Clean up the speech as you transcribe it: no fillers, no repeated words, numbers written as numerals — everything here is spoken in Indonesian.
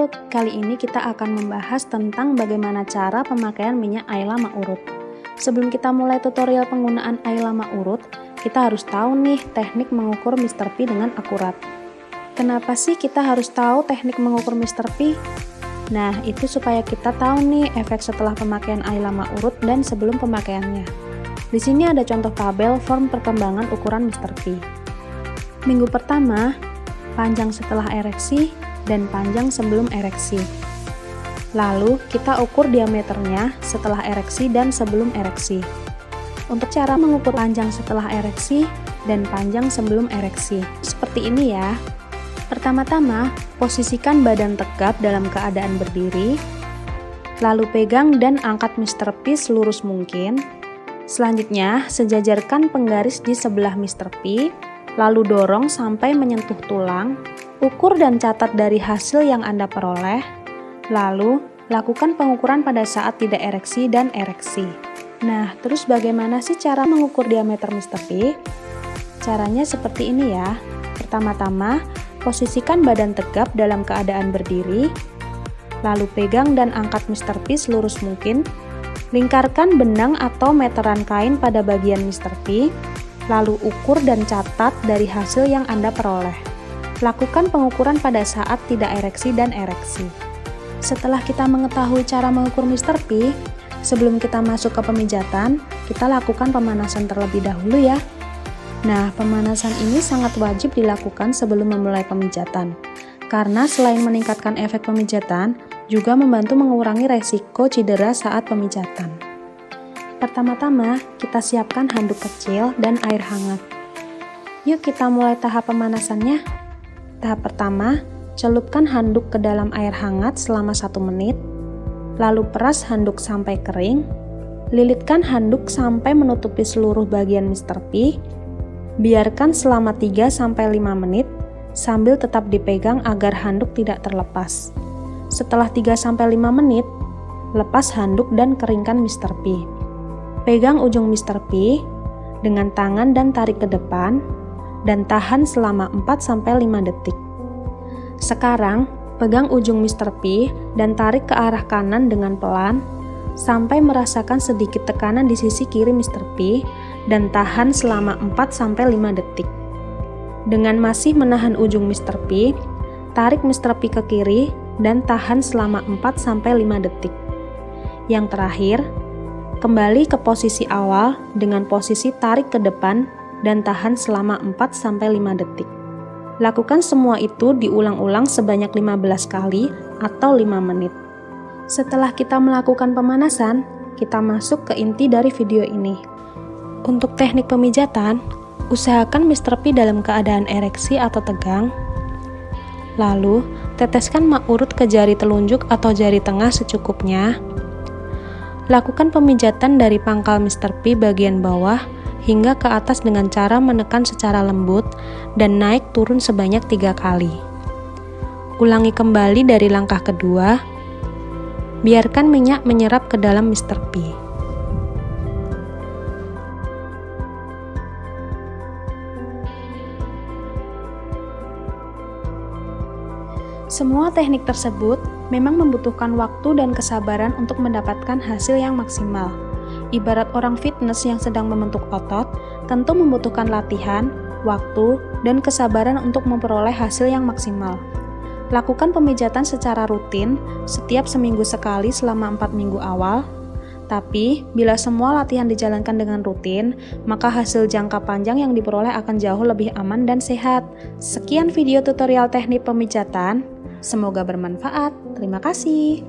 Halo, kali ini kita akan membahas tentang bagaimana cara pemakaian minyak air lama urut. Sebelum kita mulai tutorial penggunaan air lama urut, kita harus tahu nih teknik mengukur Mr. P dengan akurat. Kenapa sih kita harus tahu teknik mengukur Mr. P? Nah, itu supaya kita tahu nih efek setelah pemakaian air lama urut dan sebelum pemakaiannya. Di sini ada contoh tabel form perkembangan ukuran Mr. P. Minggu pertama, panjang setelah ereksi, dan panjang sebelum ereksi. Lalu, kita ukur diameternya setelah ereksi dan sebelum ereksi. Untuk cara mengukur panjang setelah ereksi dan panjang sebelum ereksi, seperti ini ya. Pertama-tama, posisikan badan tegap dalam keadaan berdiri, lalu pegang dan angkat Mr. P selurus mungkin. Selanjutnya, sejajarkan penggaris di sebelah Mr. P, lalu dorong sampai menyentuh tulang. Ukur dan catat dari hasil yang Anda peroleh, lalu lakukan pengukuran pada saat tidak ereksi dan ereksi. Nah, terus bagaimana sih cara mengukur diameter Mr. P? Caranya seperti ini ya. Pertama-tama, posisikan badan tegap dalam keadaan berdiri, lalu pegang dan angkat Mr. P selurus mungkin. Lingkarkan benang atau meteran kain pada bagian Mr. P, lalu ukur dan catat dari hasil yang Anda peroleh. Lakukan pengukuran pada saat tidak ereksi dan ereksi. Setelah kita mengetahui cara mengukur Mr. P, sebelum kita masuk ke pemijatan, kita lakukan pemanasan terlebih dahulu ya. Nah, pemanasan ini sangat wajib dilakukan sebelum memulai pemijatan, karena selain meningkatkan efek pemijatan, juga membantu mengurangi resiko cedera saat pemijatan. Pertama-tama, kita siapkan handuk kecil dan air hangat. Yuk kita mulai tahap pemanasannya. Tahap pertama, celupkan handuk ke dalam air hangat selama 1 menit, lalu peras handuk sampai kering, lilitkan handuk sampai menutupi seluruh bagian Mr. P, biarkan selama 3-5 menit, sambil tetap dipegang agar handuk tidak terlepas. Setelah 3-5 menit, lepas handuk dan keringkan Mr. P. Pegang ujung Mr. P dengan tangan dan tarik ke depan, dan tahan selama 4-5 detik. Sekarang, pegang ujung Mr. P dan tarik ke arah kanan dengan pelan, sampai merasakan sedikit tekanan di sisi kiri Mr. P, dan tahan selama 4-5 detik. Dengan masih menahan ujung Mr. P, tarik Mr. P ke kiri, dan tahan selama 4-5 detik. Yang terakhir, kembali ke posisi awal dengan posisi tarik ke depan dan tahan selama 4-5 detik. Lakukan semua itu diulang-ulang sebanyak 15 kali atau 5 menit. Setelah kita melakukan pemanasan, kita masuk ke inti dari video ini. Untuk teknik pemijatan, usahakan Mr. P dalam keadaan ereksi atau tegang. Lalu, teteskan mak urut ke jari telunjuk atau jari tengah secukupnya. Lakukan pemijatan dari pangkal Mr. P bagian bawah hingga ke atas dengan cara menekan secara lembut dan naik turun sebanyak 3 kali. Ulangi kembali dari langkah kedua. Biarkan minyak menyerap ke dalam Mr. P. Semua teknik tersebut memang membutuhkan waktu dan kesabaran untuk mendapatkan hasil yang maksimal. Ibarat orang fitness yang sedang membentuk otot, tentu membutuhkan latihan, waktu, dan kesabaran untuk memperoleh hasil yang maksimal. Lakukan pemijatan secara rutin setiap seminggu sekali selama 4 minggu awal. Tapi, bila semua latihan dijalankan dengan rutin, maka hasil jangka panjang yang diperoleh akan jauh lebih aman dan sehat. Sekian video tutorial teknik pemijatan. Semoga bermanfaat. Terima kasih.